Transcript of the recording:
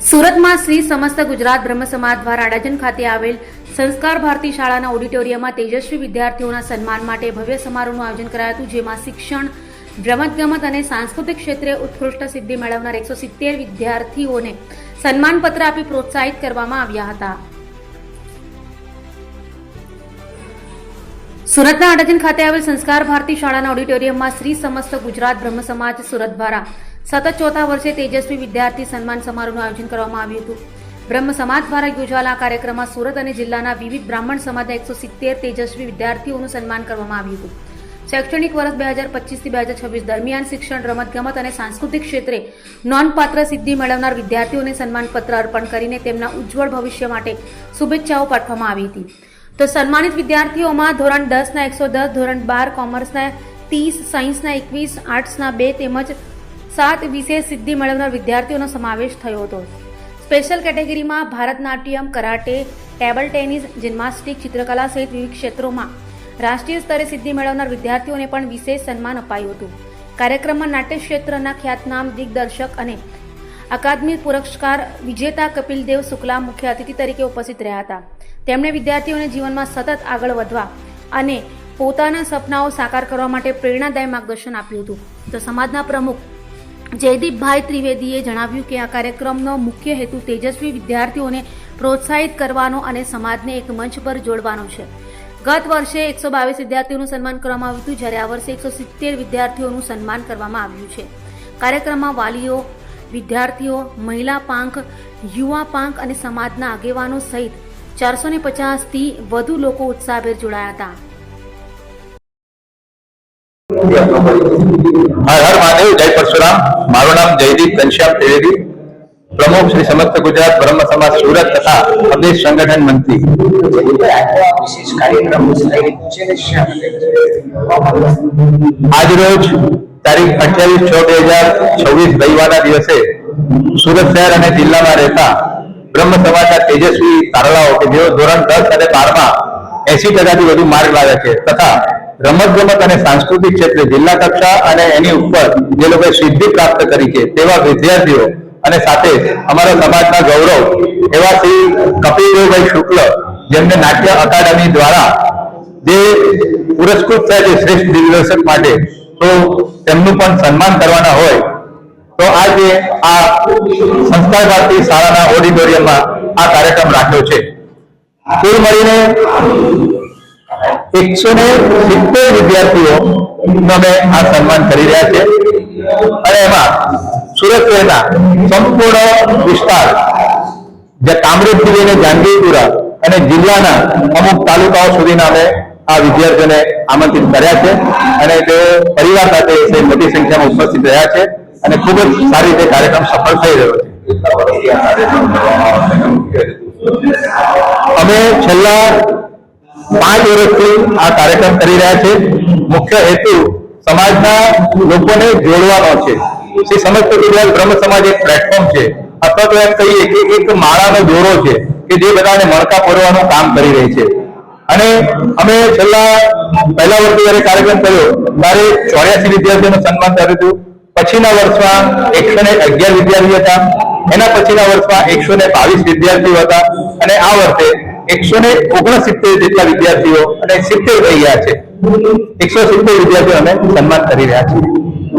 સુરતમાં શ્રી સમસ્ત ગુજરાત બ્રહ્મ સમાજ દ્વારા અડાજણ ખાતે આવેલ સંસ્કાર ભારતી શાળાના ઓડિટોરિયમમાં તેજસ્વી વિદ્યાર્થીઓના સન્માન માટે ભવ્ય સમારોહનું આયોજન કરાયું હતું, જેમાં શિક્ષણ, રમતગમત અને સાંસ્કૃતિક ક્ષેત્રે ઉત્કૃષ્ટ સિદ્ધિ મેળવનાર 170 વિદ્યાર્થીઓને સન્માનપત્ર આપી પ્રોત્સાહિત કરવામાં આવ્યા હતા. સુરતના અડાજણ ખાતે આવેલ સંસ્કાર ભારતી શાળાના ઓડિટોરિયમમાં શ્રી સમસ્ત ગુજરાત બ્રહ્મ સમાજ સુરત દ્વારા સતત ચોથા વર્ષે તેજસ્વી વિદ્યાર્થી સન્માન સમારોહનું આયોજન કરવામાં આવ્યું હતું. બ્રહ્મ સમાજ દ્વારા યોજાયેલા આ કાર્યક્રમમાં સુરત અને જિલ્લાના વિવિધ બ્રાહ્મણ સમાજના 170 તેજસ્વી વિદ્યાર્થીઓનું સન્માન કરવામાં આવ્યું હતું. શૈક્ષણિક વર્ષ 2025 થી 2026 દરમિયાન શિક્ષણ, રમતગમત અને સાંસ્કૃતિક ક્ષેત્રે નોંધપાત્ર સિદ્ધિ મેળવનાર વિદ્યાર્થીઓને સન્માનપત્ર અર્પણ કરીને તેમના ઉજ્જવળ ભવિષ્ય માટે શુભેચ્છાઓ પાઠવવામાં આવી હતી. તો સન્માનિત વિદ્યાર્થીઓમાં ધોરણ 10 ના 110, ધોરણ 12 કોમર્સના 30, સાયન્સના 21, આર્ટ્સના 2 તેમજ 7 વિશેષ સિદ્ધિ મેળવનાર વિદ્યાર્થીઓનો સમાવેશ થયો હતો. સ્પેશિયલ કેટેગરીમાં Bharatanatyam, karate, table tennis, gymnastic, ચિત્રકલા સહિત વિવિધ ક્ષેત્રોમાં રાષ્ટ્રીય સ્તરે સિદ્ધિ મેળવનાર વિદ્યાર્થીઓને પણ વિશેષ સન્માન અપાયું હતું. કાર્યક્રમમાં નાટ્ય ક્ષેત્રના ખ્યાતનામ દિગ્દર્શક અને અકાદમી પુરસ્કાર વિજેતા કપિલદેવ શુક્લા મુખ્ય અતિથિ તરીકે ઉપસ્થિત રહ્યા હતા. તેમણે વિદ્યાર્થીઓને જીવનમાં સતત આગળ વધવા અને પોતાના સપનાઓ સાકાર કરવા માટે પ્રેરણાદાયી માર્ગદર્શન આપ્યું હતું. તો સમાજના પ્રમુખ જયદીપભાઈ ત્રિવેદીએ જણાવ્યું કે આ કાર્યક્રમનો મુખ્ય હેતુ તેજસ્વી વિદ્યાર્થીઓને પ્રોત્સાહિત કરવાનો અને સમાજને એક મંચ પર જોડવાનો છે. ગત વર્ષે 122 વિદ્યાર્થીઓનું સન્માન કરવામાં આવ્યું હતું, જ્યારે આ વર્ષે 170 વિદ્યાર્થીઓનું સન્માન કરવામાં આવ્યું છે. કાર્યક્રમમાં વાલીઓ, વિદ્યાર્થીઓ, મહિલા પાંખ, યુવા પાંખ અને સમાજના આગેવાનો સહિત 450 થી વધુ લોકો ઉત્સાહભેર જોડાયા હતા. હર હર મહાદેવ, જય પરશુરામ. મારું નામ જયદીપ ઘનશ્યામ ત્રિવેદી, પ્રમુખ શ્રી સમસ્ત ગુજરાત બ્રહ્મ સમાજ સુરત તથા પ્રદેશ સંગઠન મંત્રી. આજ રોજ તારીખ 28/6/2026 રવિવારના દિવસે સુરત શહેર અને જિલ્લામાં રહેતા બ્રહ્મ સમાજના તેજસ્વી તારલાઓ કે જેઓ ધોરણ 10 અને 12માં 80% વધુ માર્ક લાવ્યા છે તથા રમતગમત અને સાંસ્કૃતિક ક્ષેત્રે જિલ્લા કક્ષા અને એની ઉપર જે લોકોએ સિદ્ધિ પ્રાપ્ત કરી છે તેવા વિદ્યાર્થીઓ અને સાથે અમારા સમાજના ગૌરવ એવા શ્રી કપિલદેવભાઈ શુક્લ, જેમને નાટ્ય અકાદમી દ્વારા જે પુરસ્કૃત થયા છે શ્રેષ્ઠ દિગ્દર્શક માટે, તો તેમનું પણ સન્માન કરવાના હોય તો આજે આ સંસ્કાર ભારતી શાળાના ઓડિટોરિયમમાં આ કાર્યક્રમ રાખ્યો છે. કુલ મળીને 170 વિદ્યાર્થીઓનો અમે આ સન્માન કરી રહ્યા છે અને એમાં સુરત શહેરના સંપૂર્ણ વિસ્તાર, જે કામરેજથી લઈને જાનગીરપુરા અને જિલ્લાના અમુક તાલુકાઓ સુધીના અમે આ વિદ્યાર્થીઓને આમંત્રિત કર્યા છે અને તેઓ પરિવાર સાથે મોટી સંખ્યામાં ઉપસ્થિત રહ્યા છે અને ખૂબ જ સારી રીતે કાર્યક્રમ સફળ થઈ રહ્યો છે. અમે છેલ્લા 5 વર્ષથી આ કાર્યક્રમ કરી રહ્યા છે. મુખ્ય હેતુ સમાજના લોકોને જોડવાનો છે. શ્રી સમસ્ત ગુજરાત બ્રહ્મ સમાજ એક પ્લેટફોર્મ છે, અથવા તો એમ કહીએ કે એક માળાનો દોરો છે કે જે બધાને મણકા પૂરવાનું કામ કરી રહી છે. અને અમે છેલ્લા પહેલા વર્ષે જયારે કાર્યક્રમ કર્યો ત્યારે 84 વિદ્યાર્થીઓનું સન્માન કર્યું હતું. પછીના વર્ષમાં 111 વિદ્યાર્થીઓ હતા, એના પછીના વર્ષમાં 122 વિદ્યાર્થીઓ હતા અને આ વર્ષે 169 જેટલા વિદ્યાર્થીઓ અને 70 થઈ ગયા છે. 170 વિદ્યાર્થીઓ અમે સન્માન કરી રહ્યા છીએ.